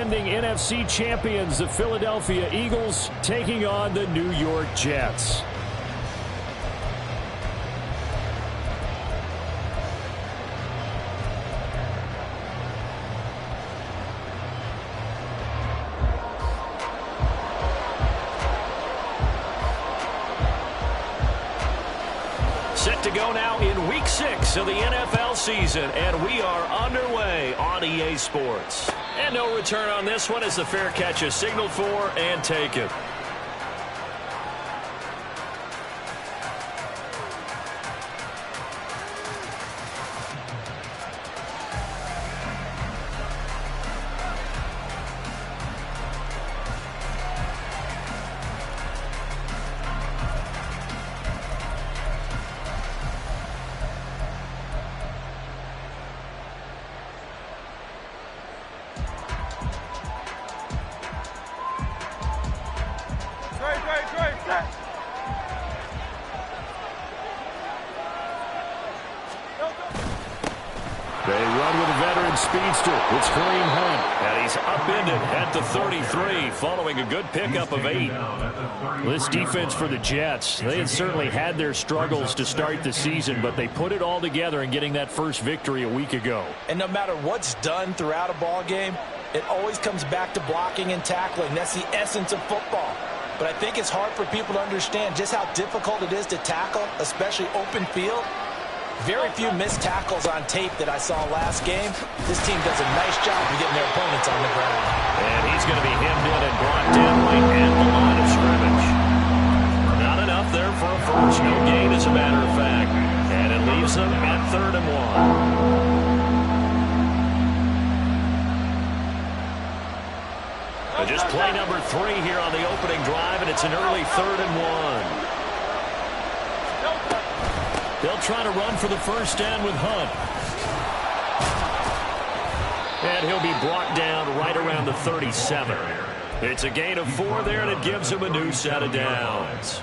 defending NFC champions, the Philadelphia Eagles, taking on the New York Jets. Set to go now in Week 6 of the NFL season, and we are underway on EA Sports. And no return on this one as the fair catch is signaled for and taken. They run with a veteran speedster. It's Kareem Hunt. And he's upended at the 33 following a good pickup of 8. This defense for the Jets, they had certainly had their struggles to start the season, but they put it all together in getting that first victory a week ago. And no matter what's done throughout a ball game, it always comes back to blocking and tackling. That's the essence of football. But I think it's hard for people to understand just how difficult it is to tackle, especially open field. Very few missed tackles on tape that I saw last game. This team does a nice job of getting their opponents on the ground. And he's going to be hemmed in and brought down right at the line of scrimmage. Not enough there for a first. No gain, as a matter of fact. And it leaves them at 3rd and 1. Just play number 3 here on the opening drive, and it's an early 3rd and 1. They'll try to run for the first down with Hunt. And he'll be brought down right around the 37. It's a gain of 4 there, and it gives him a new set of downs.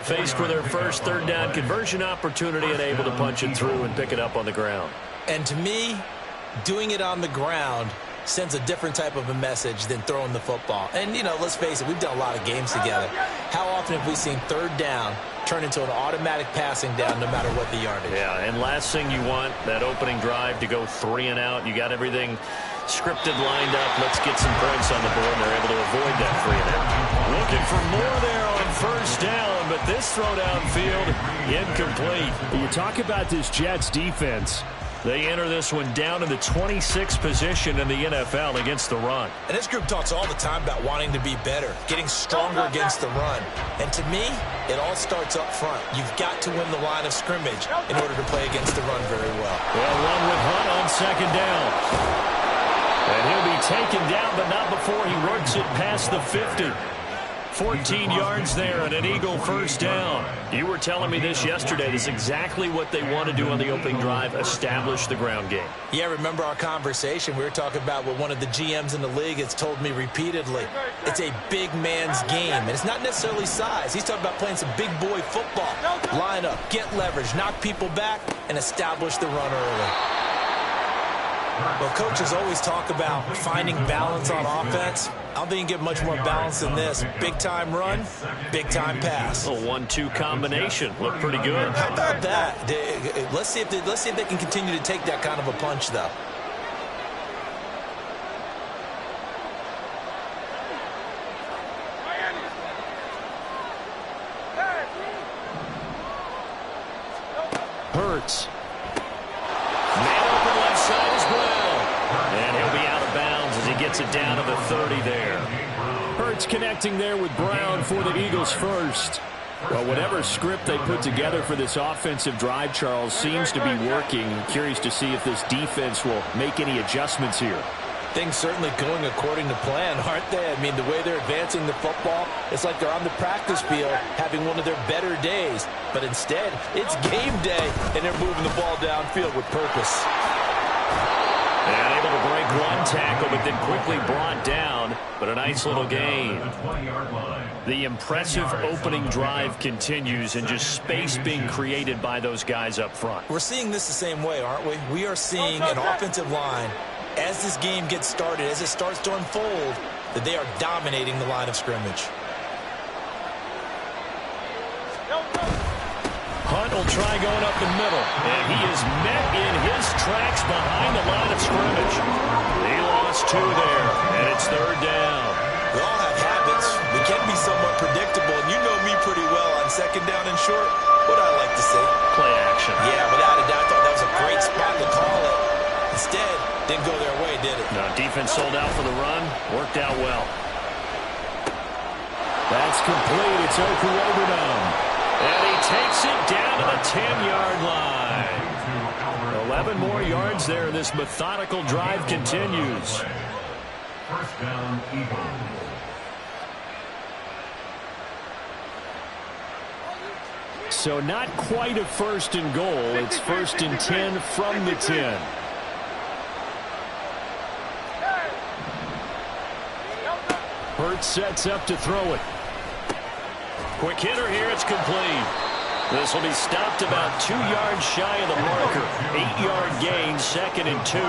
Faced with their first 3rd down conversion opportunity and able to punch it through and pick it up on the ground. And to me, doing it on the ground sends a different type of a message than throwing the football. And, you know, let's face it, we've done a lot of games together. How often have we seen 3rd down turn into an automatic passing down no matter what the yardage? Yeah, and last thing you want, that opening drive to go 3 and out. You got everything scripted, lined up. Let's get some points on the board, and they're able to avoid that 3 and out. Looking for more there on first down, but this throw downfield incomplete. You talk about this Jets defense. They enter this one down in the 26th position in the NFL against the run. And this group talks all the time about wanting to be better, getting stronger against the run. And to me, it all starts up front. You've got to win the line of scrimmage in order to play against the run very well. They'll run with Hunt on 2nd down. And he'll be taken down, but not before he works it past the 50. 14 yards there and an Eagle first down. You were telling me this yesterday. This is exactly what they want to do on the opening drive, establish the ground game. Yeah, remember our conversation. We were talking about what one of the GMs in the league has told me repeatedly. It's a big man's game, and it's not necessarily size. He's talking about playing some big boy football. Line up, get leverage, knock people back, and establish the run early. Well, coaches always talk about finding balance on offense. I don't think you can get much more balance than this. Big-time run, big-time pass. A 1-2 combination. Looked pretty good. How about that? Let's see if they can continue to take that kind of a punch, though. Hurts. Gets it down to the 30 there. Hurts connecting there with Brown for the Eagles first. Well, whatever script they put together for this offensive drive, Charles, seems to be working. Curious to see if this defense will make any adjustments here. Things certainly going according to plan, aren't they? I mean, the way they're advancing the football, it's like they're on the practice field having one of their better days. But instead, it's game day, and they're moving the ball downfield with purpose. And able to break one tackle, but then quickly brought down. But a nice little gain. The impressive opening drive continues, and just space being created by those guys up front. We're seeing this the same way, aren't we? We are seeing an offensive line as this game gets started, as it starts to unfold, that they are dominating the line of scrimmage. Hunt will try going up the middle, and he is met in his tracks behind the line of scrimmage. He lost 2 there, and it's 3rd down. We all have habits. They can be somewhat predictable, and you know me pretty well on 2nd down and short. What I like to say? Play action. Yeah, without a doubt, I thought that was a great spot to call it. Instead, didn't go their way, did it? No, defense sold out for the run. Worked out well. That's complete. It's Okuwebunam. And he takes it down to the 10-yard line. 11 more yards there. This methodical drive continues. First down, Eagles. So not quite a 1st and goal. It's 1st and 10 from the 10. Hurts sets up to throw it. Quick hitter here. It's complete. This will be stopped about 2 yards shy of the marker. 8-yard gain, 2nd and 2. 8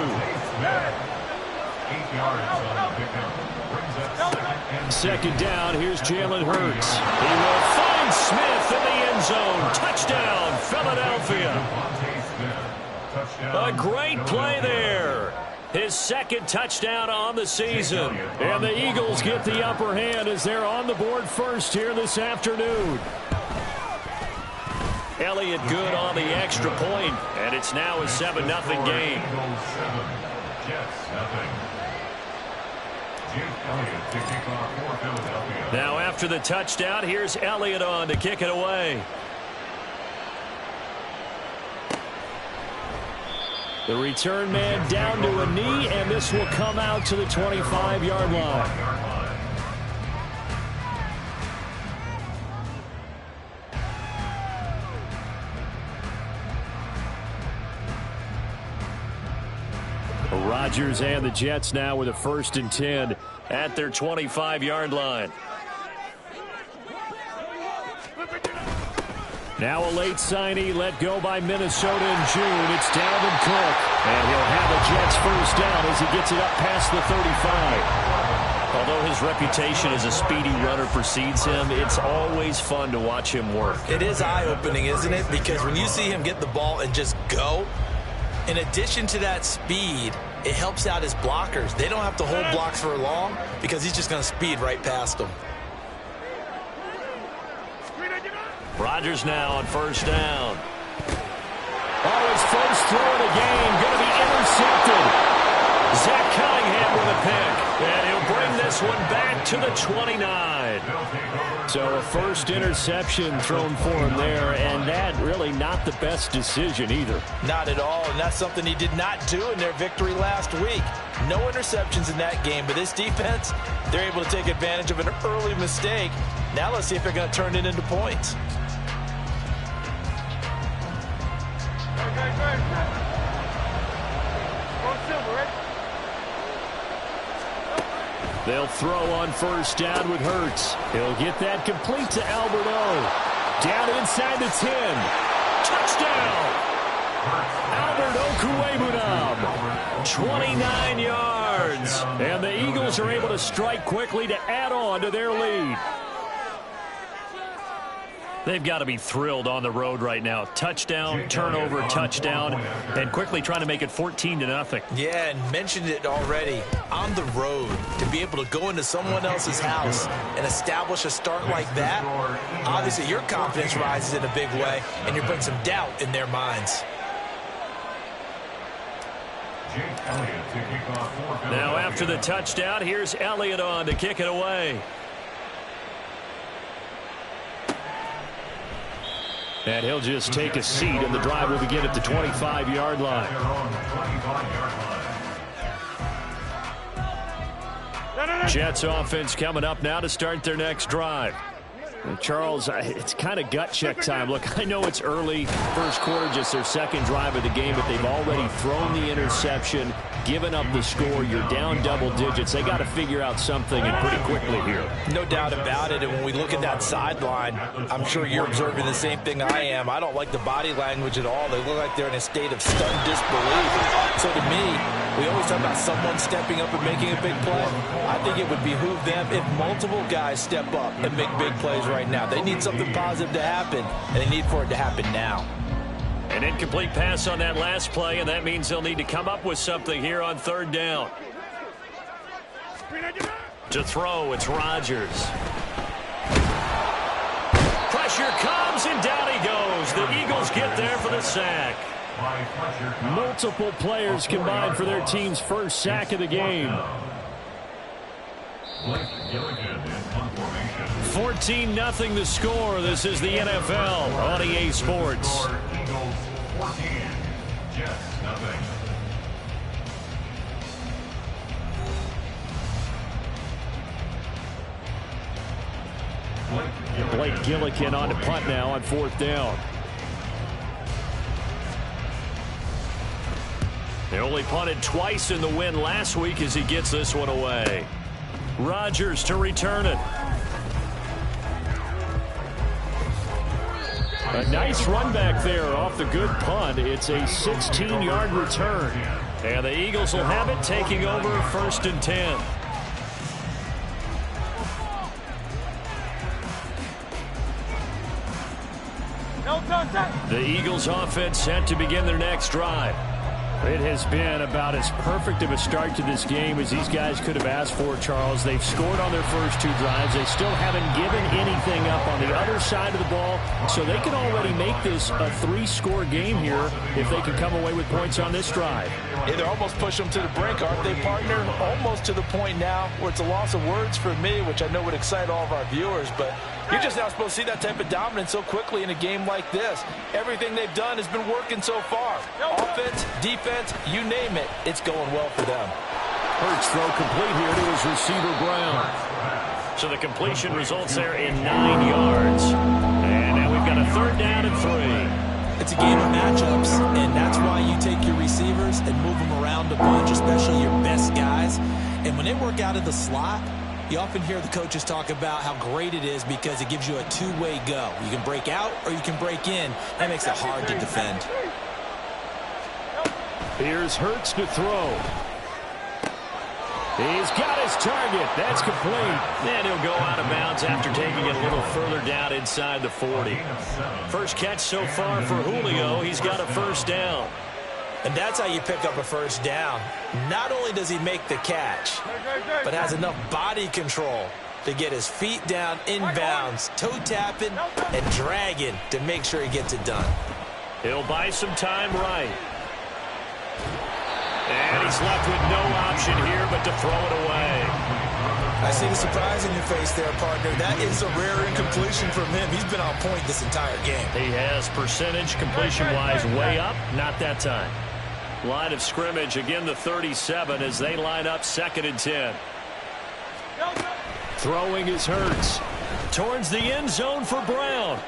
yards on the pickup. Brings up 2nd and 2. 2nd down. Here's Jalen Hurts. He will find Smith in the end zone. Touchdown, Philadelphia. A great play there. His 2nd touchdown on the season. And the Eagles get the upper hand as they're on the board first here this afternoon. Elliott good on the extra point, and it's now a 7-0 game. Now after the touchdown, here's Elliott on to kick it away. The return man down to a knee, and this will come out to the 25-yard line. Rodgers and the Jets now with a 1st and 10 at their 25-yard line. Now a late signee let go by Minnesota in June. It's Dalvin Cook. And he'll have a Jets 1st down as he gets it up past the 35. Although his reputation as a speedy runner precedes him, it's always fun to watch him work. It is eye-opening, isn't it? Because when you see him get the ball and just go, in addition to that speed, it helps out his blockers. They don't have to hold blocks for long because he's just going to speed right past them. Rodgers now on 1st down. Oh, his first throw of the game going to be intercepted. Zach Cunningham with a pick. And he'll bring this one back to the 29. So a 1st interception thrown for him there, and that really not the best decision either. Not at all, and that's something he did not do in their victory last week. No interceptions in that game, but this defense, they're able to take advantage of an early mistake. Now let's see if they're going to turn it into points. They'll throw on 1st down with Hurts. He'll get that complete to Albert O. Down inside the 10. Touchdown! Albert Okuwebunam. 29 yards. And the Eagles are able to strike quickly to add on to their lead. They've got to be thrilled on the road right now. Touchdown, turnover, touchdown, and quickly trying to make it 14-0. Yeah, and mentioned it already. On the road, to be able to go into someone else's house and establish a start like that, obviously your confidence rises in a big way, and you're putting some doubt in their minds. Now after the touchdown, here's Elliott on to kick it away. And he'll just take a seat, and the drive will begin at the 25-yard line. Jets offense coming up now to start their next drive. And Charles, it's kind of gut check time. Look, I know it's early, 1st quarter, just their 2nd drive of the game, but they've already thrown the interception. given up the score. You're down double digits. They got to figure out something, and pretty quickly here. No doubt about it. And when we look at that sideline, I'm sure you're observing the same thing I am. I don't like the body language at all. They look like they're in a state of stunned disbelief. So to me, we always talk about someone stepping up and making a big play. I think it would behoove them if multiple guys step up and make big plays right now. They need something positive to happen, and they need for it to happen now. An incomplete pass on that last play, and that means they'll need to come up with something here on third down. To throw, it's Rodgers. Pressure comes, and down he goes. The Eagles get there for the sack. Multiple players combined for their team's first sack of the game. 14-0 the score. This is the NFL on EA Sports. Blake Gillikin on to punt now on fourth down. They only punted twice in the win last week as he gets this one away. Rodgers to return it. A nice run back there off the good punt. It's a 16-yard return. And the Eagles will have it, taking over 1st and 10. The Eagles offense set to begin their next drive. It has been about as perfect of a start to this game as these guys could have asked for, Charles. They've scored on their first 2 drives. They still haven't given anything up on the other side of the ball, so they can already make this a 3-score game here if they can come away with points on this drive. Yeah, they're almost pushing them to the brink, aren't they, partner? Almost to the point now where it's a loss of words for me, which I know would excite all of our viewers, but you're just not supposed to see that type of dominance so quickly in a game like this. Everything they've done has been working so far. Offense, defense, you name it, it's going well for them. Hurts throw complete here to his receiver, Brown. So the completion results there in 9 yards. And now we've got a 3rd down and 3. It's a game of matchups, and that's why you take your receivers and move them around a bunch, especially your best guys. And when they work out of the slot, you often hear the coaches talk about how great it is because it gives you a 2-way go. You can break out or you can break in. That makes it hard to defend. Here's Hurts to throw. He's got his target. That's complete. And he'll go out of bounds after taking it a little further down inside the 40. First catch so far for Julio. He's got a 1st down. And that's how you pick up a 1st down. Not only does he make the catch, but has enough body control to get his feet down inbounds, toe tapping and dragging to make sure he gets it done. He'll buy some time right. And he's left with no option here but to throw it away. I see the surprise in your face there, partner. That is a rare incompletion from him. He's been on point this entire game. He has percentage completion-wise way up. Not that time. Line of scrimmage, again the 37 as they line up 2nd and 10. Throwing is Hurts. Towards the end zone for Brown.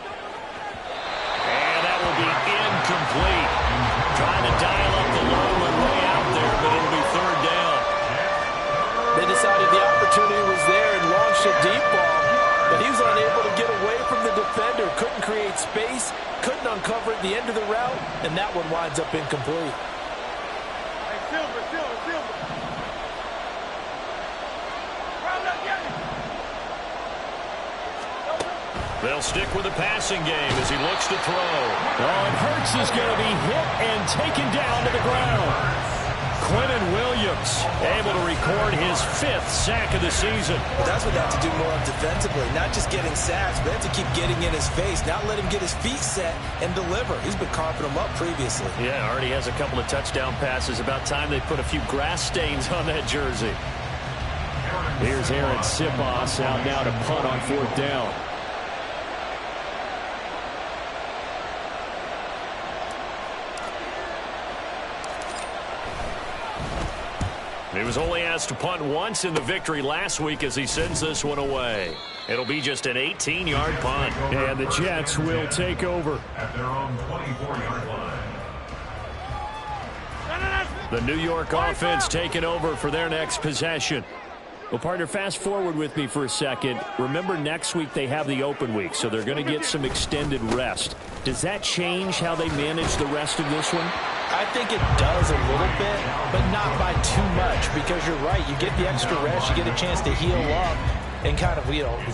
And that will be incomplete. Trying to dial up the low one way out there, but it'll be 3rd down. They decided the opportunity was there and launched a deep ball, but he was unable to get away from the defender. Couldn't create space, couldn't uncover at the end of the route, and that one winds up incomplete. They'll stick with the passing game as he looks to throw. Oh, and Hurts is going to be hit and taken down to the ground. Quinnen Williams able to record his 5th sack of the season. Well, that's what they have to do more of defensively, not just getting sacks, but they have to keep getting in his face, not let him get his feet set and deliver. He's been carping them up previously. Yeah, already has a couple of touchdown passes. About time they put a few grass stains on that jersey. Here's Aaron Sipos out now to punt on 4th down. He was only asked to punt once in the victory last week as he sends this one away. It'll be just an 18-yard punt. And the Jets will take over. At their own 24-yard line. The New York offense taking over for their next possession. Well, partner, fast forward with me for a second. Remember, next week they have the open week, so they're going to get some extended rest. Does that change how they manage the rest of this one? I think it does a little bit, but not by too much, because you're right. You get the extra rest. You get a chance to heal up and kind of,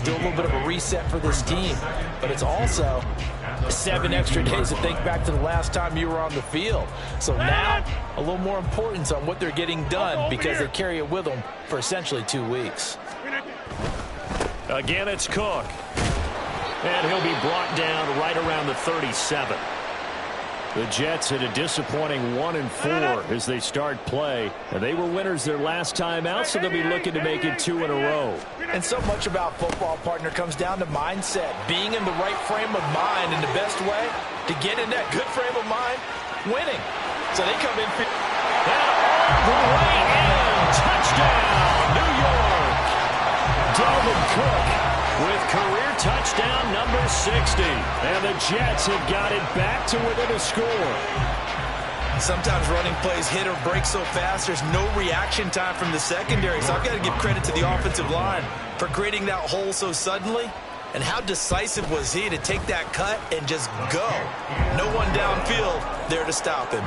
do a little bit of a reset for this team. But it's also 7 extra days to think back to the last time you were on the field. So now, a little more importance on what they're getting done because they carry it with them for essentially 2 weeks. Again, it's Cook. And he'll be brought down right around the 37. The Jets at a disappointing 1-4 as they start play. And they were winners their last time out, so they'll be looking to make it 2 in a row. And so much about football, partner, comes down to mindset. Being in the right frame of mind, and the best way to get in that good frame of mind, winning. So they come in. And all the way in. Touchdown, New York. Dalvin Cook with career touchdown number 60. And the Jets have got it back to within a score. Sometimes running plays hit or break so fast, there's no reaction time from the secondary. So I've got to give credit to the offensive line for creating that hole so suddenly. And how decisive was he to take that cut and just go? No one downfield there to stop him.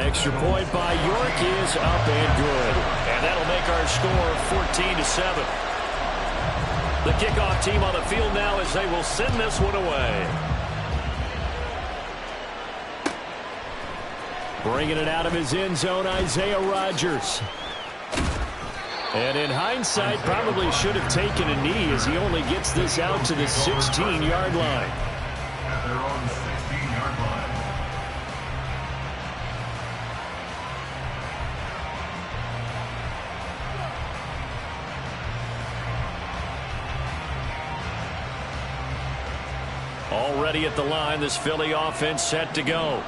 Extra point by York is up and good. And that'll make our score 14-7. The kickoff team on the field now as they will send this one away. Bringing it out of his end zone, Isaiah Rodgers. And in hindsight, probably should have taken a knee as he only gets this out to the 16-yard line. They're on the 16-yard line. Already at the line, this Philly offense set to go.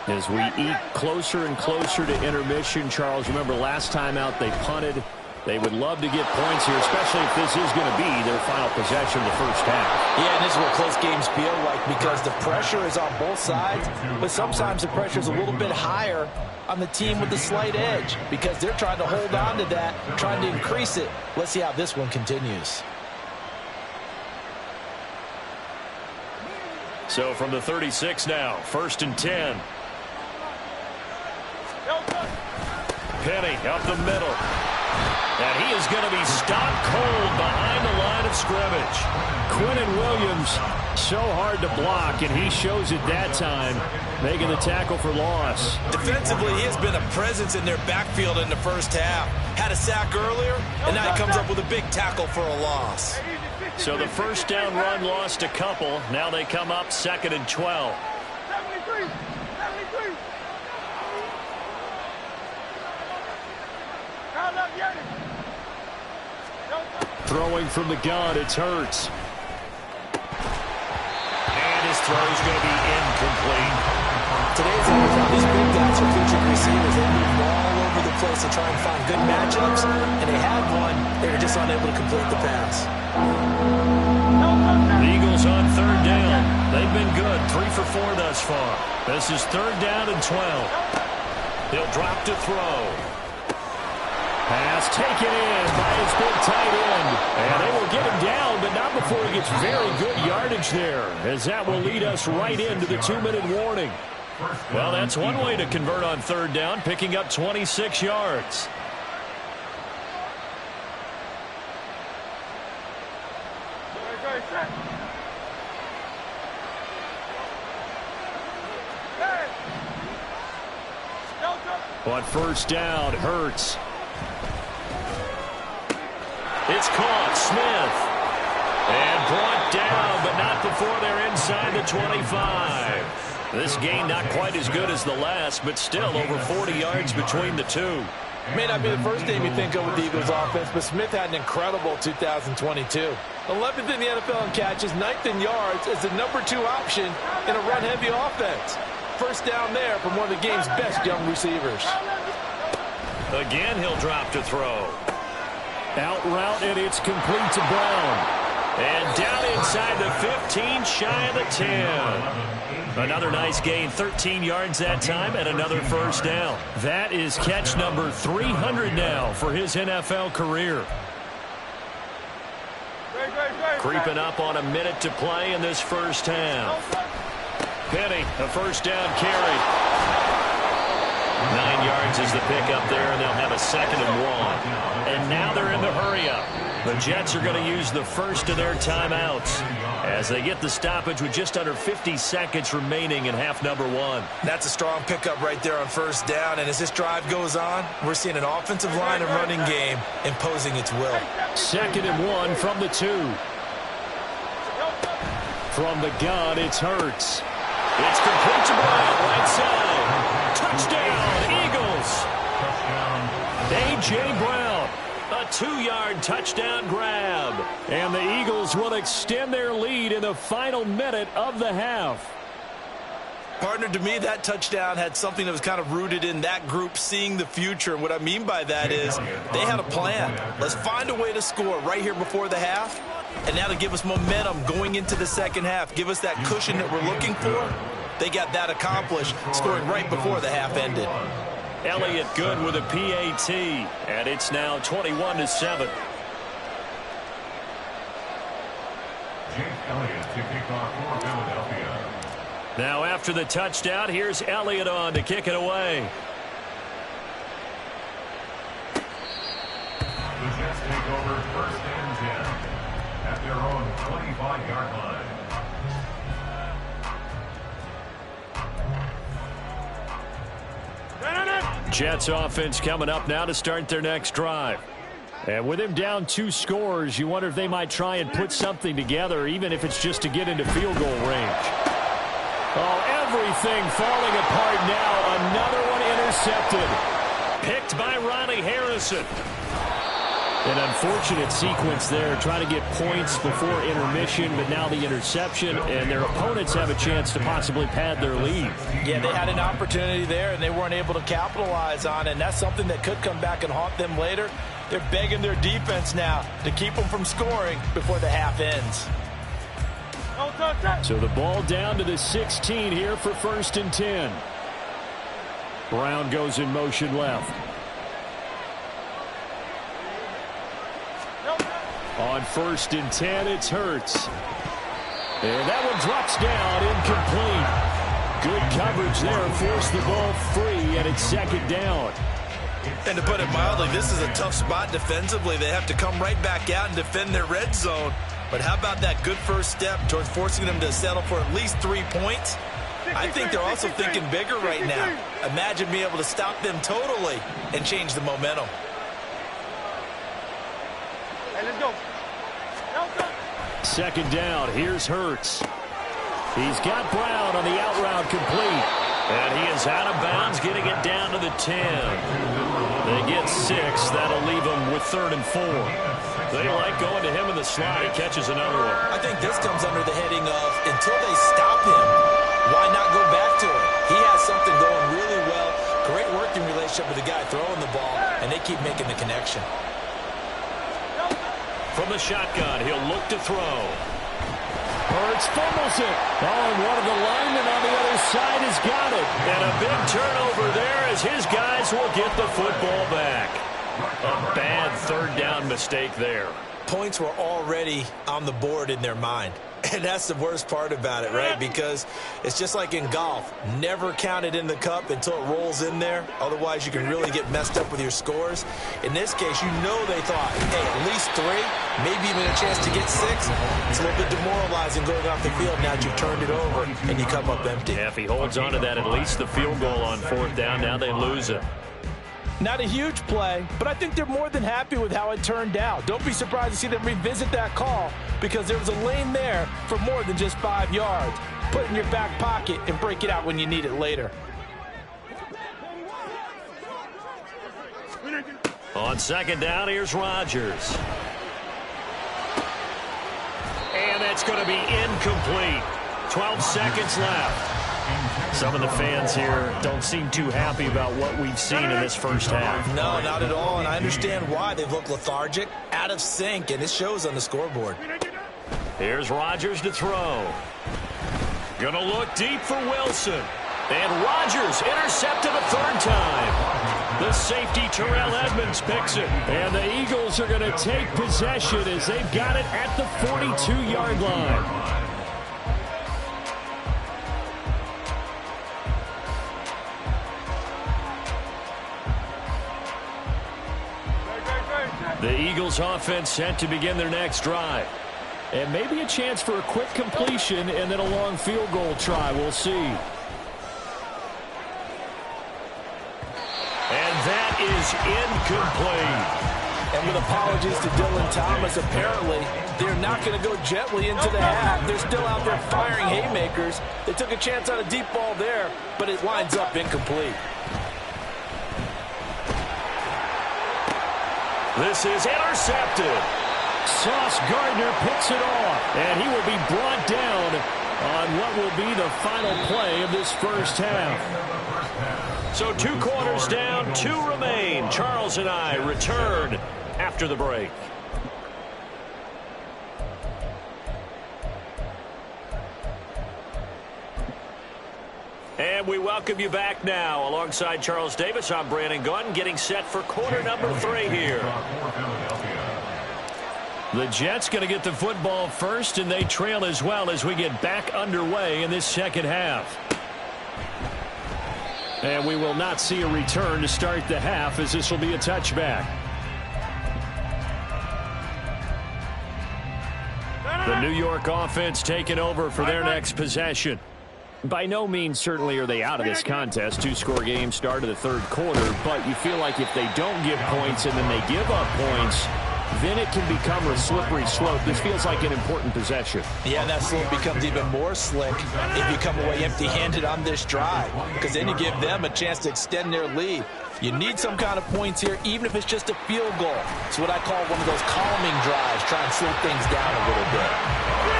As we eke closer and closer to intermission, Charles, remember last time out they punted. They would love to get points here, especially if this is going to be their final possession of the first half. Yeah, and this is what close games feel like because the pressure is on both sides, but sometimes the pressure is a little bit higher on the team with the slight edge because they're trying to hold on to that, trying to increase it. Let's see how this one continues. So from the 36 now, 1st and 10. Penny up the middle. And he is going to be stopped cold behind the line of scrimmage. Quinnen Williams, so hard to block, and he shows it that time, making the tackle for loss. Defensively, he has been a presence in their backfield in the first half. Had a sack earlier, and now he comes up with a big tackle for a loss. So the first down run lost a couple. Now they come up 2nd and 12. Throwing from the gun, it's Hurts. And his throw is going to be incomplete. Today's NFL, these big guys are featured receivers. They move all over the place to try and find good matchups, and they had one. They were just unable to complete the pass. The Eagles on 3rd down. They've been good, 3 for 4 thus far. This is 3rd down and 12. He'll drop to throw. Pass taken in by his big tight end. And they will get him down, but not before he gets very good yardage there, as that will lead us right into the 2-minute warning. Well, that's one way to convert on 3rd down, picking up 26 yards. On 1st down, Hurts. It's caught, Smith. And brought down, but not before they're inside the 25. This game not quite as good as the last, but still over 40 yards between the two. May not be the first name you think of with the Eagles offense, but Smith had an incredible 2022. 11th in the NFL in catches, 9th in yards as the #2 option in a run-heavy offense. First down there from one of the game's best young receivers. Again, he'll drop to throw. Out route, and it's complete to Brown. And down inside the 15, shy of the 10. Another nice gain, 13 yards that time, and another first down. That is catch number 300 now for his NFL career. Creeping up on a minute to play in this first half. Penny, a first down carry. 9 yards is the pickup there, and they'll have a 2nd and 1. And now they're in the hurry-up. The Jets are going to use the first of their timeouts as they get the stoppage with just under 50 seconds remaining in half number 1. That's a strong pickup right there on first down, and as this drive goes on, we're seeing an offensive line and running game imposing its will. 2nd and 1 from the 2. From the gun, it's Hurts. It's complete to Brown, right side. Touchdown, Eagles. A.J. Brown. A 2-yard touchdown grab. And the Eagles will extend their lead in the final minute of the half. Partner, to me, that touchdown had something that was kind of rooted in that group seeing the future. And what I mean by that is they had a plan. Let's find a way to score right here before the half. And now to give us momentum going into the second half, give us that cushion that we're looking for. They got that accomplished, scoring right before the half ended. Elliott good with a PAT, and it's now 21-7. Jake Elliott to kick off for Philadelphia. Now after the touchdown, here's Elliott on to kick it away. The Jets take over 1st and 10 at their own 25-yard line. Jets offense coming up now to start their next drive. And with him down 2 scores, you wonder if they might try and put something together, even if it's just to get into field goal range. Oh, everything falling apart now. Another one intercepted. Picked by Ronnie Harrison. An unfortunate sequence there, trying to get points before intermission, but now the interception, and their opponents have a chance to possibly pad their lead. Yeah, they had an opportunity there, and they weren't able to capitalize on it, and that's something that could come back and haunt them later. They're begging their defense now to keep them from scoring before the half ends. So the ball down to the 16 here for 1st and 10. Brown goes in motion left. On 1st and 10, it's Hurts. And that one drops down, incomplete. Good coverage there, forced the ball free, and it's 2nd down. And to put it mildly, this is a tough spot defensively. They have to come right back out and defend their red zone. But how about that good first step towards forcing them to settle for at least 3 points? I think they're also thinking bigger right now. Imagine being able to stop them totally and change the momentum. Hey, let's go. 2nd down, here's Hurts. He's got Brown on the out route complete. And he is out of bounds, getting it down to the 10. They get 6. That'll leave them with 3rd and 4. They like going to him in the slot. He catches another one. I think this comes under the heading of until they stop him, why not go back to him? He has something going really well. Great working relationship with the guy throwing the ball, and they keep making the connection. From the shotgun, he'll look to throw. Hurts fumbles it. Oh, and one of the linemen on the other side has got it. And a big turnover there as his guys will get the football back. A bad 3rd down mistake there. Points were already on the board in their mind. And that's the worst part about it, right? Because it's just like in golf. Never count it in the cup until it rolls in there. Otherwise, you can really get messed up with your scores. In this case, you know they thought, hey, at least 3, maybe even a chance to get 6. It's a little bit demoralizing going off the field now that you've turned it over and you come up empty. Yeah, if he holds on to that, at least the field goal on 4th down, now they lose it. Not a huge play, but I think they're more than happy with how it turned out. Don't be surprised to see them revisit that call because there was a lane there for more than just 5 yards. Put it in your back pocket and break it out when you need it later. On 2nd down, here's Rodgers. And that's going to be incomplete. 12 seconds left. Some of the fans here don't seem too happy about what we've seen in this first half. No, not at all, and I understand why. They've looked lethargic, out of sync, and it shows on the scoreboard. Here's Rodgers to throw. Gonna look deep for Wilson. And Rodgers intercepted a third time. The safety, Terrell Edmonds, picks it. And the Eagles are going to take possession as they've got it at the 42-yard line. The Eagles offense set to begin their next drive. And maybe a chance for a quick completion and then a long field goal try. We'll see. And that is incomplete. And with apologies to Dylan Thomas, apparently they're not going to go gently into the half. They're still out there firing haymakers. They took a chance on a deep ball there, but it winds up incomplete. This is intercepted. Sauce Gardner picks it off, and he will be brought down on what will be the final play of this first half. So 2 quarters down, 2 remain. Charles and I return after the break. And we welcome you back now. Alongside Charles Davis, I'm Brandon Gaudin, getting set for quarter number 3 here. The Jets going to get the football first, and they trail as well as we get back underway in this second half. And we will not see a return to start the half, as this will be a touchback. The New York offense taking over for their next possession. By no means certainly are they out of this contest. 2-score game start of the third quarter, but you feel like if they don't get points and then they give up points, then it can become a slippery slope. This feels like an important possession. Yeah, that slope becomes even more slick if you come away empty-handed on this drive, because then you give them a chance to extend their lead. You need some kind of points here, even if it's just a field goal. It's what I call one of those calming drives, try and slow things down a little bit.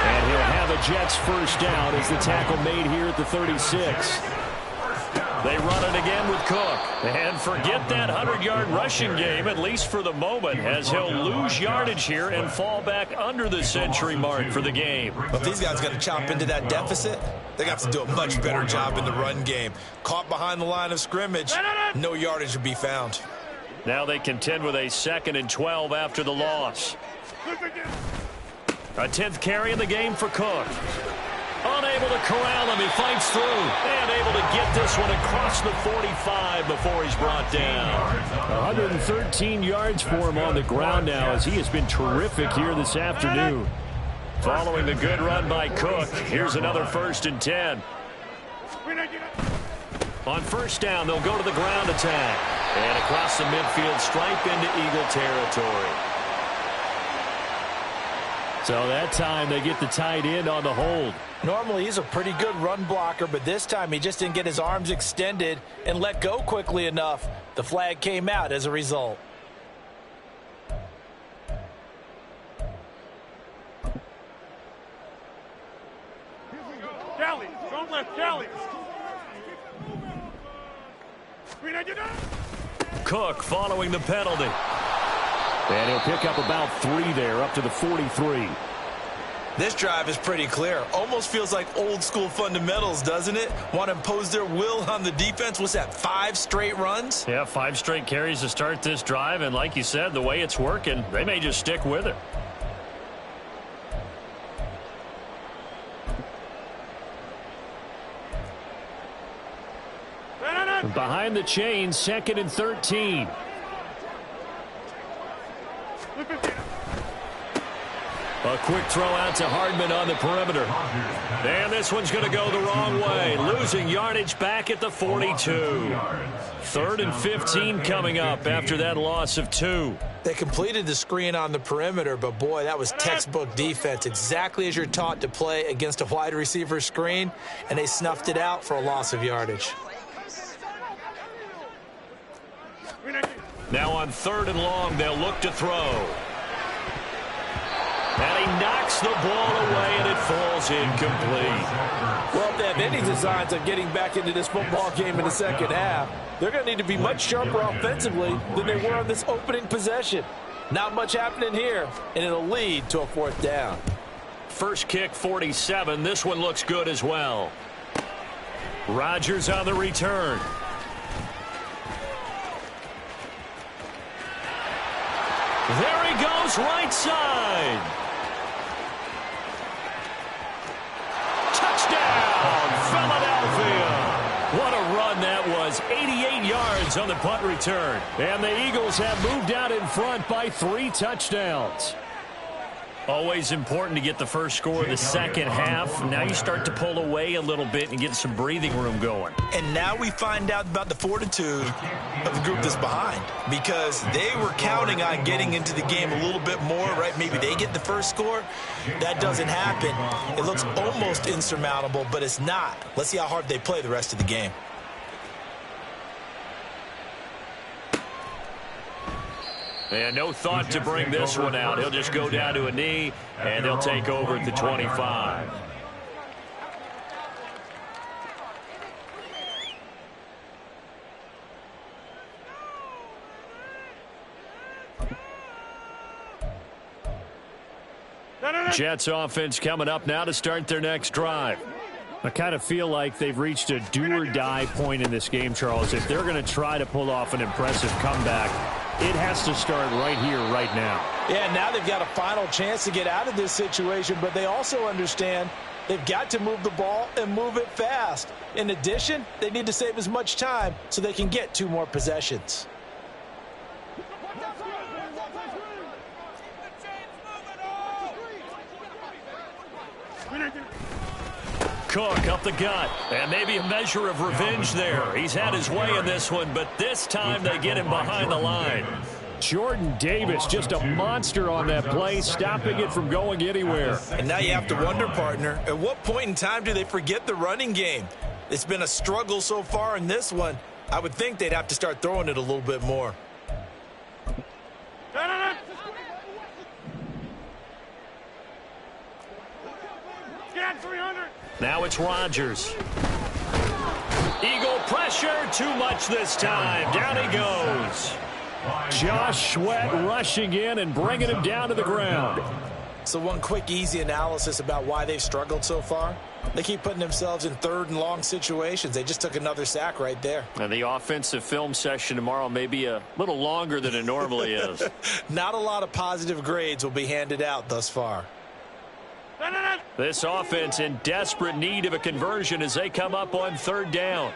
And he'll have a Jets first down as the tackle made here at the 36. They run it again with Cook. And forget that 100-yard rushing game, at least for the moment, as he'll lose yardage here and fall back under the century mark for the game. But if these guys got to chop into that deficit, they got to do a much better job in the run game. Caught behind the line of scrimmage, no yardage to be found. Now they contend with a 2nd and 12 after the loss. A 10th carry in the game for Cook. Unable to corral him. He fights through. And able to get this one across the 45 before he's brought down. 113 yards for him on the ground now, as he has been terrific here this afternoon. Following the good run by Cook, here's another 1st and 10. On first down, they'll go to the ground attack. And across the midfield stripe into Eagle territory. So that time they get the tight end on the hold. Normally he's a pretty good run blocker, but this time he just didn't get his arms extended and let go quickly enough. The flag came out as a result. Kelly, strong left, Kelly. Cook following the penalty. And he'll pick up about 3 there, up to the 43. This drive is pretty clear. Almost feels like old school fundamentals, doesn't it? Want to impose their will on the defense. What's that, 5 straight runs? Yeah, 5 straight carries to start this drive. And like you said, the way it's working, they may just stick with it. Behind the chains, 2nd and 13. A quick throw out to Hardman on the perimeter. And this one's going to go the wrong way. Losing yardage back at the 42. 3rd and 15 coming up after that loss of 2. They completed the screen on the perimeter, but boy, that was textbook defense. Exactly as you're taught to play against a wide receiver screen, and they snuffed it out for a loss of yardage. Now on 3rd and long, they'll look to throw. And he knocks the ball away, and it falls incomplete. Well, if they have any designs on getting back into this football game in the second half, they're going to need to be much sharper offensively than they were on this opening possession. Not much happening here, and it'll lead to a 4th down. First kick, 47. This one looks good as well. Rodgers on the return. There he goes, right side. Touchdown, Philadelphia. What a run that was. 88 yards on the punt return. And the Eagles have moved out in front by 3 touchdowns. Always important to get the first score of the second half. Now you start to pull away a little bit and get some breathing room going. And now we find out about the fortitude of the group that's behind, because they were counting on getting into the game a little bit more, right? Maybe they get the first score. That doesn't happen. It looks almost insurmountable, but it's not. Let's see how hard they play the rest of the game. And no thought to bring this one out. He'll just go down to a knee, and they'll take over at the 25. Jets offense coming up now to start their next drive. I kind of feel like they've reached a do-or-die point in this game, Charles. If they're going to try to pull off an impressive comeback, it has to start right here, right now. Yeah, now they've got a final chance to get out of this situation, but they also understand they've got to move the ball and move it fast. In addition, they need to save as much time so they can get 2 more possessions. Cook up the gut, and maybe a measure of revenge there. He's had his way in this one, but this time they get him behind the line. Jordan Davis, just a monster on that play, stopping it from going anywhere. And now you have to wonder, partner, at what point in time do they forget the running game? It's been a struggle so far in this one. I would think they'd have to start throwing it a little bit more. Now it's Rodgers. Eagle pressure, too much this time. Down he goes. Josh Sweat rushing in and bringing him down to the ground. So one quick, easy analysis about why they've struggled so far. They keep putting themselves in 3rd and long situations. They just took another sack right there. And the offensive film session tomorrow may be a little longer than it normally is. Not a lot of positive grades will be handed out thus far. This offense in desperate need of a conversion as they come up on 3rd down.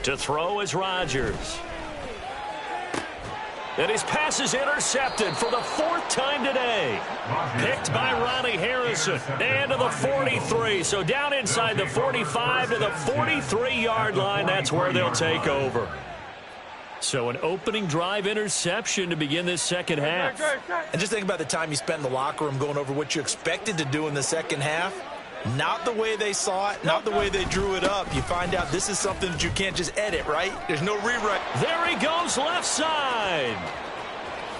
To throw is Rodgers. And his pass is intercepted for the 4th time today. Picked by Ronnie Harrison. And to the 43. So down inside the 45 to the 43-yard line. That's where they'll take over. So an opening drive interception to begin this second half. And just think about the time you spent in the locker room going over what you expected to do in the second half. Not the way they saw it, not the way they drew it up. You find out this is something that you can't just edit, right? There's no rewrite. There he goes, left side.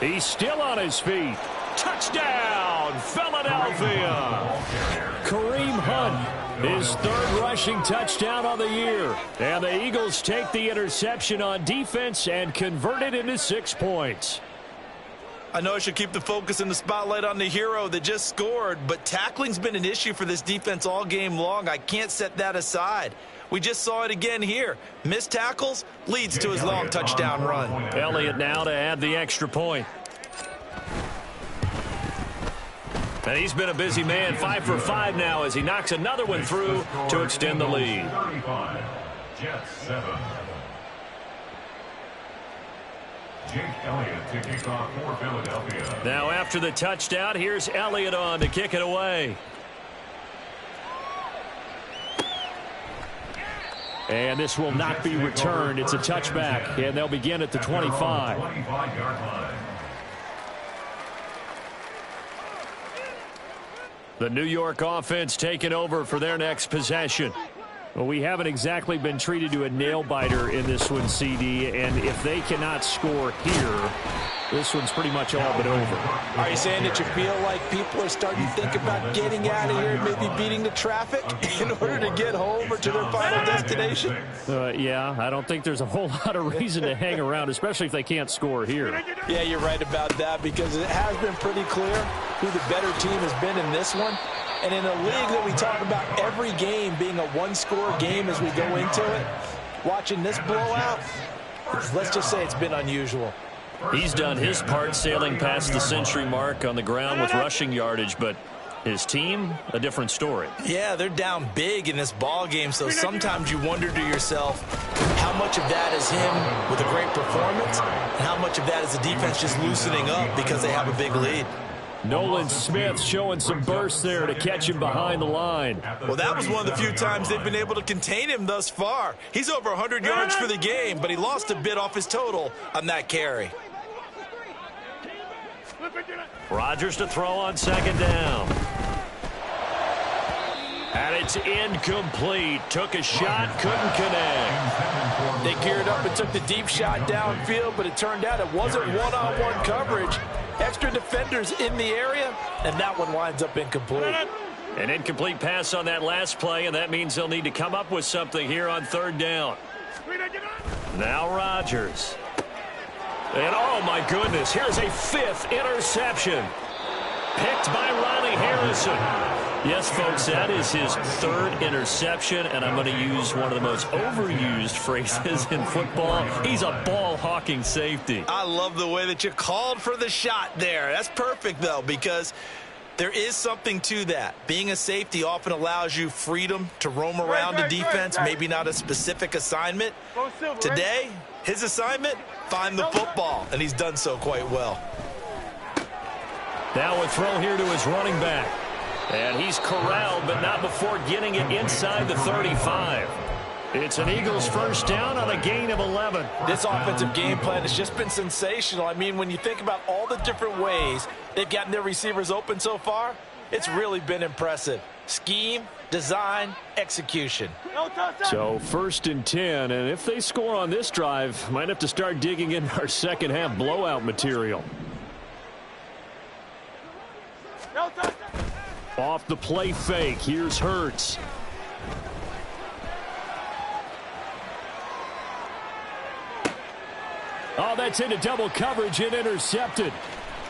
He's still on his feet. Touchdown, Philadelphia. Kareem Hunt, his 3rd rushing touchdown on the year. And the Eagles take the interception on defense and convert it into 6 points. I know I should keep the focus and the spotlight on the hero that just scored, but tackling's been an issue for this defense all game long. I can't set that aside. We just saw it again here. Missed tackles leads to his long touchdown run. Elliott now to add the extra point. And he's been a busy man, 5 for 5 now as he knocks another one through to extend the lead. 35, Jets 7. Jake Elliott to kick off for Philadelphia. Now after the touchdown, here's Elliott on to kick it away. And this will not be returned. It's a touchback, and they'll begin at the 25. 25-yard line. The New York offense taking over for their next possession. Well, we haven't exactly been treated to a nail-biter in this one, CD, and if they cannot score here, this one's pretty much all but over. Are you saying that you feel like people are starting to think about getting out of here and maybe beating the traffic in order to get home or to their final destination? Yeah, I don't think there's a whole lot of reason to hang around, especially if they can't score here. Yeah, you're right about that, because it has been pretty clear who the better team has been in this one. And in a league that we talk about every game being a one-score game as we go into it, watching this blowout, let's just say it's been unusual. He's done his part sailing past the century mark on the ground with rushing yardage, but his team, a different story. Yeah, they're down big in this ball game, so sometimes you wonder to yourself how much of that is him with a great performance and how much of that is the defense just loosening up because they have a big lead. Nolan Smith showing some burst there to catch him behind the line. Well, that was one of the few times they've been able to contain him thus far. He's over 100 yards for the game, but he lost a bit off his total on that carry. Rodgers to throw on second down. And it's incomplete. Took a shot, couldn't connect. They geared up and took the deep shot downfield, but it turned out it wasn't one-on-one coverage. Extra defenders in the area, and that one winds up incomplete. An incomplete pass on that last play, and that means they'll need to come up with something here on third down. Now Rodgers. And oh my goodness, here's a fifth interception. Picked by Riley Harrison. Yes, folks, that is his third interception, and I'm going to use one of the most overused phrases in football. He's a ball-hawking safety. I love the way that you called for the shot there. That's perfect, though, because there is something to that. Being a safety often allows you freedom to roam around the defense, maybe not a specific assignment. Today, his assignment, find the football, and he's done so quite well. Now a throw here to his running back. And he's corralled, but not before getting it inside the 35. It's an Eagles first down on a gain of 11. This offensive game plan has just been sensational. I mean, when you think about all the different ways they've gotten their receivers open so far, it's really been impressive. Scheme, design, execution. So 1st and 10, and if they score on this drive, might have to start digging in our second half blowout material. Off the play fake, here's Hurts. Oh, that's into double coverage and intercepted.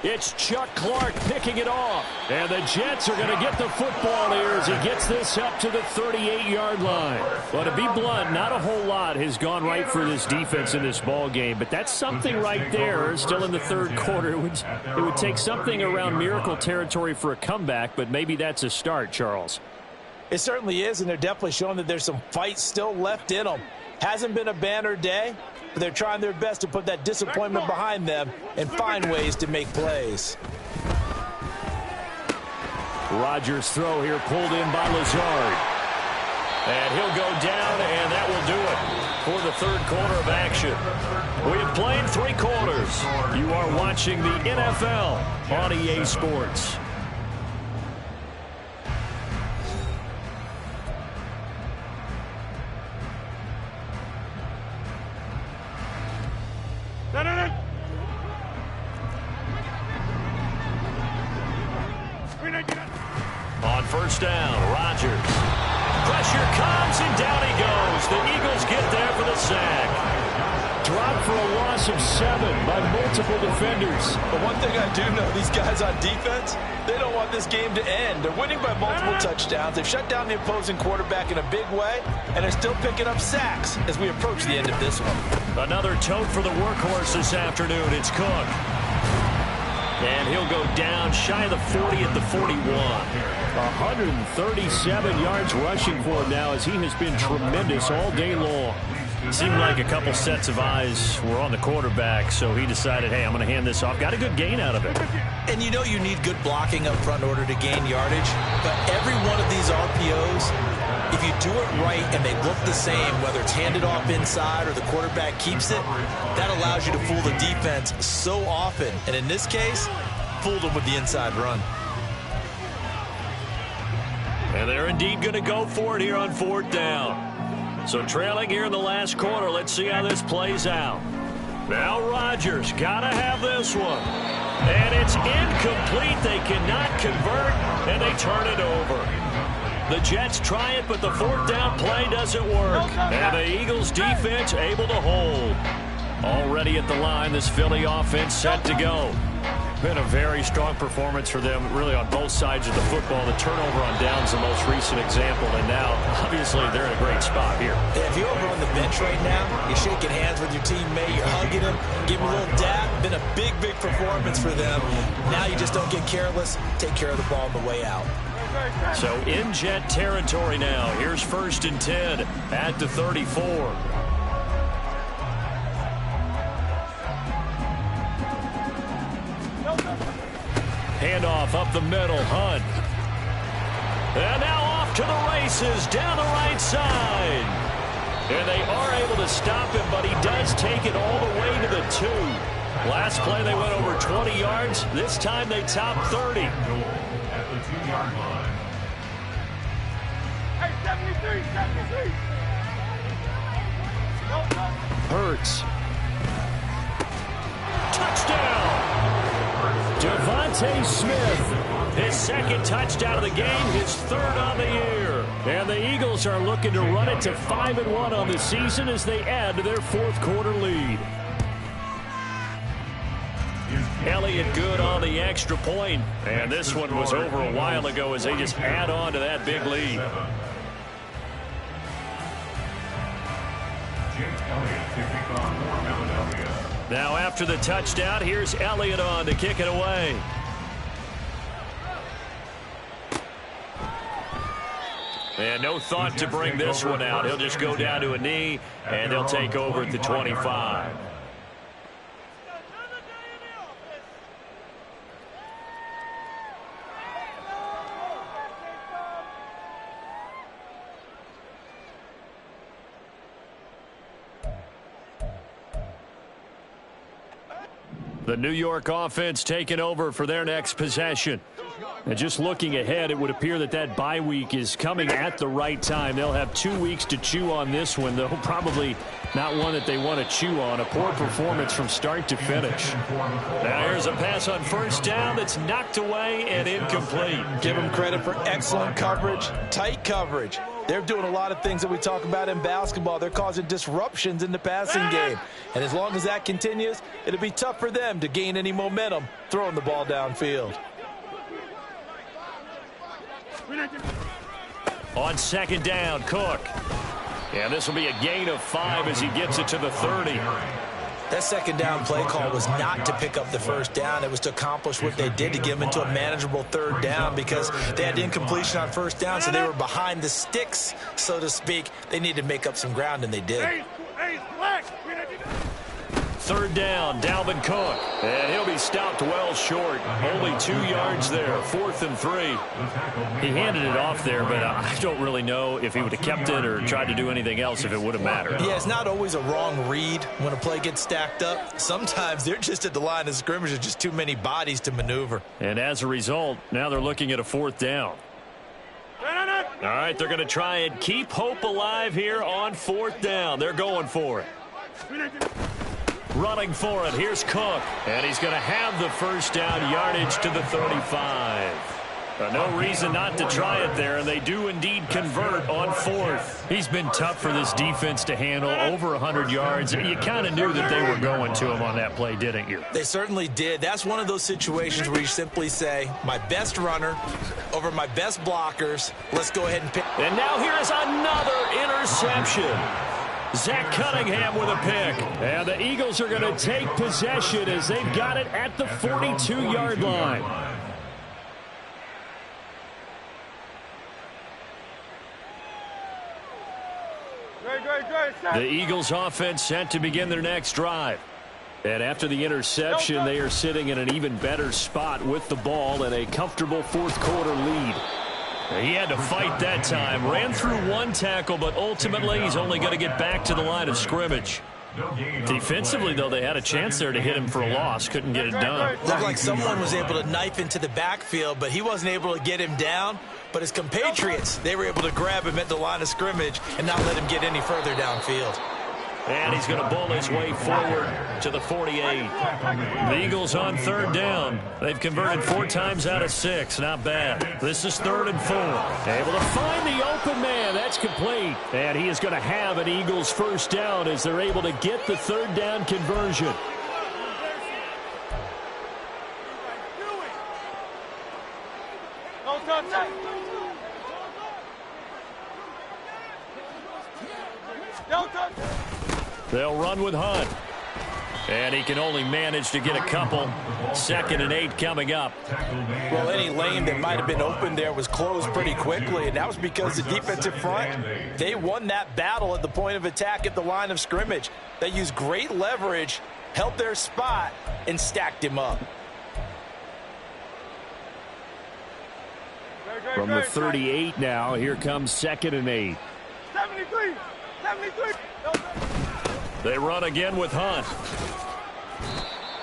It's Chuck Clark picking it off. And the Jets are going to get the football here as he gets this up to the 38-yard line. Well, to be blunt, not a whole lot has gone right for this defense in this ball game, but that's something right there. Still in the third quarter. It would take something around miracle territory for a comeback, but maybe that's a start, Charles. It certainly is, and they're definitely showing that there's some fight still left in them. Hasn't been a banner day, but they're trying their best to put that disappointment behind them and find ways to make plays. Rodgers' throw here pulled in by Lazard. And he'll go down, and that will do it for the third quarter of action. We have played 3 quarters. You are watching the NFL on EA Sports. On first down, Rodgers. Pressure comes, and down he goes. The Eagles get there for the sack. Dropped for a loss of 7 by multiple defenders. But one thing I do know, these guys on defense, they don't want this game to end. They're winning by multiple touchdowns. They've shut down the opposing quarterback in a big way, and they're still picking up sacks as we approach the end of this one. Another tote for the workhorse this afternoon. It's Cook. And he'll go down shy of the 40 at the 41. 137 yards rushing for him now as he has been tremendous all day long. Seemed like a couple sets of eyes were on the quarterback, so he decided, hey, I'm going to hand this off. Got a good gain out of it. And you know you need good blocking up front in order to gain yardage, but every one of these RPOs, if you do it right and they look the same, whether it's handed off inside or the quarterback keeps it, that allows you to fool the defense so often. And in this case, fooled them with the inside run. And they're indeed going to go for it here on 4th down. So trailing here in the last quarter. Let's see how this plays out. Now Rodgers got to have this one. And it's incomplete. They cannot convert, and they turn it over. The Jets try it, but the fourth down play doesn't work. And the Eagles defense able to hold. Already at the line, this Philly offense set to go. Been a very strong performance for them, really, on both sides of the football. The turnover on downs, the most recent example, and now, obviously, they're in a great spot here. Yeah, if you're over on the bench right now, you're shaking hands with your teammate, you're hugging him, giving him a little dab. Been a big, big performance for them. Now you just don't get careless. Take care of the ball on the way out. So in Jet territory now. Here's 1st and 10 at the 34. Handoff up the middle, Hunt. And now off to the races down the right side. And they are able to stop him, but he does take it all the way to the 2. Last play they went over 20 yards. This time they top 30. At the 2-yard line. Hey, 73. Hurts. Touchdown! Devontae Smith. His second touchdown of the game, his 3rd on the year. And the Eagles are looking to run it to 5-1 on the season as they add to their 4th quarter lead. Elliott good on the extra point. And this one was over a while ago as they just add on to that big lead. Now after the touchdown, here's Elliott on to kick it away. And no thought to bring this one out. He'll just go down to a knee, and they'll take over at the 25. The New York offense taking over for their next possession. And just looking ahead, it would appear that that bye week is coming at the right time. They'll have 2 weeks to chew on this one, though probably not one that they want to chew on. A poor performance from start to finish. Now here's a pass on 1st down that's knocked away and incomplete. Give them credit for excellent coverage, tight coverage. They're doing a lot of things that we talk about in basketball. They're causing disruptions in the passing game. And as long as that continues, it'll be tough for them to gain any momentum throwing the ball downfield. On 2nd down, Cook. And this will be a gain of 5 as he gets it to the 30. That 2nd down play call was not to pick up the 1st down. It was to accomplish what they did to get them into a manageable 3rd down because they had incompletion on 1st down, so they were behind the sticks, so to speak. They needed to make up some ground, and they did. 3rd down, Dalvin Cook. And he'll be stopped well short. Only 2 yards there, 4th and 3. He handed it off there, but I don't really know if he would have kept it or tried to do anything else if it would have mattered. Yeah, it's not always a wrong read when a play gets stacked up. Sometimes they're just at the line of scrimmage. There's just too many bodies to maneuver. And as a result, now they're looking at a 4th down. All right, they're going to try and keep hope alive here on 4th down. They're going for it. Running for it, here's Cook. And he's going to have the 1st down, yardage to the 35. No reason not to try it there, and they do indeed convert on 4th. He's been tough for this defense to handle, over 100 yards. You kind of knew that they were going to him on that play, didn't you? They certainly did. That's one of those situations where you simply say, my best runner over my best blockers. Let's go ahead and pick. And now here is another interception. Zach Cunningham with a pick. And the Eagles are going to take possession as they've got it at the 42-yard line. The Eagles offense set to begin their next drive. And after the interception, they are sitting in an even better spot with the ball and a comfortable 4th quarter lead. He had to fight that time. Ran through 1 tackle, but ultimately he's only going to get back to the line of scrimmage. Defensively, though, they had a chance there to hit him for a loss. Couldn't get it done. Looked like someone was able to knife into the backfield, but he wasn't able to get him down. But his compatriots, they were able to grab him at the line of scrimmage and not let him get any further downfield. And he's going to bull his way forward to the 48. The Eagles on third down. They've converted 4 times out of 6. Not bad. This is 3rd and 4. Able to find the open man. That's complete. And he is going to have an Eagles first down as they're able to get the 3rd down conversion. They'll run with Hunt. And he can only manage to get a couple. 2nd and 8 coming up. Well, any lane that might have been open there was closed pretty quickly, and that was because the defensive front, they won that battle at the point of attack at the line of scrimmage. They used great leverage, held their spot, and stacked him up. From the 38 now, here comes 2nd and 8. 73. They run again with Hunt.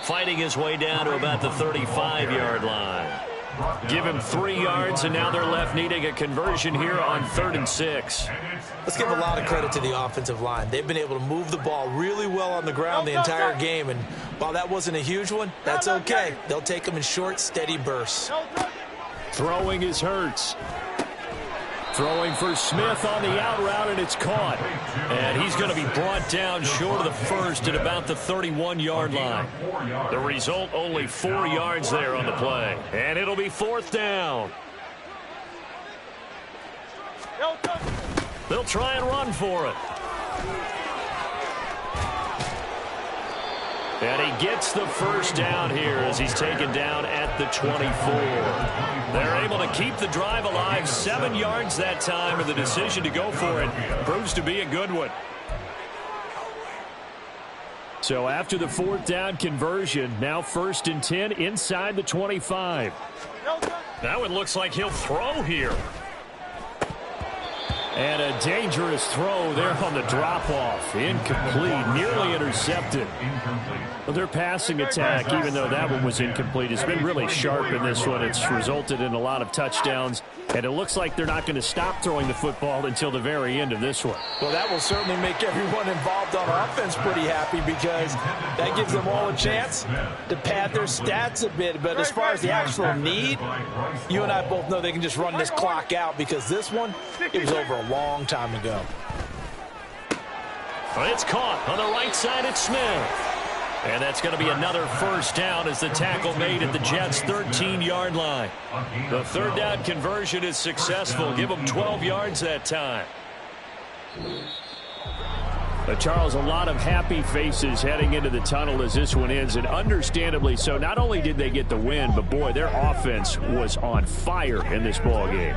Fighting his way down to about the 35-yard line. Give him 3 yards, and now they're left needing a conversion here on 3rd and 6. Let's give a lot of credit to the offensive line. They've been able to move the ball really well on the ground the entire game, and while that wasn't a huge one, that's okay. They'll take them in short, steady bursts. Throwing is Hurts. Throwing for Smith on the out route, and it's caught. And he's going to be brought down short of the first at about the 31-yard line. The result, only 4 yards there on the play. And it'll be 4th down. They'll try and run for it. And he gets the first down here as he's taken down at the 24. They're able to keep the drive alive, 7 yards that time, and the decision to go for it proves to be a good one. So after the 4th down conversion, now 1st and 10 inside the 25. That one looks like he'll throw here. And a dangerous throw there on the drop-off. Incomplete, nearly intercepted. Well, their passing attack, even though that one was incomplete, has been really sharp in this one. It's resulted in a lot of touchdowns, and it looks like they're not going to stop throwing the football until the very end of this one. Well, that will certainly make everyone involved on offense pretty happy because that gives them all a chance to pad their stats a bit. But as far as the actual need, you and I both know they can just run this clock out because this one, it was over a long time ago. It's caught on the right side. It's Smith. And that's going to be another first down as the tackle made at the Jets' 13-yard line. The 3rd down conversion is successful. Give them 12 yards that time. But Charles, a lot of happy faces heading into the tunnel as this one ends, and understandably so. Not only did they get the win, but boy, their offense was on fire in this ball game.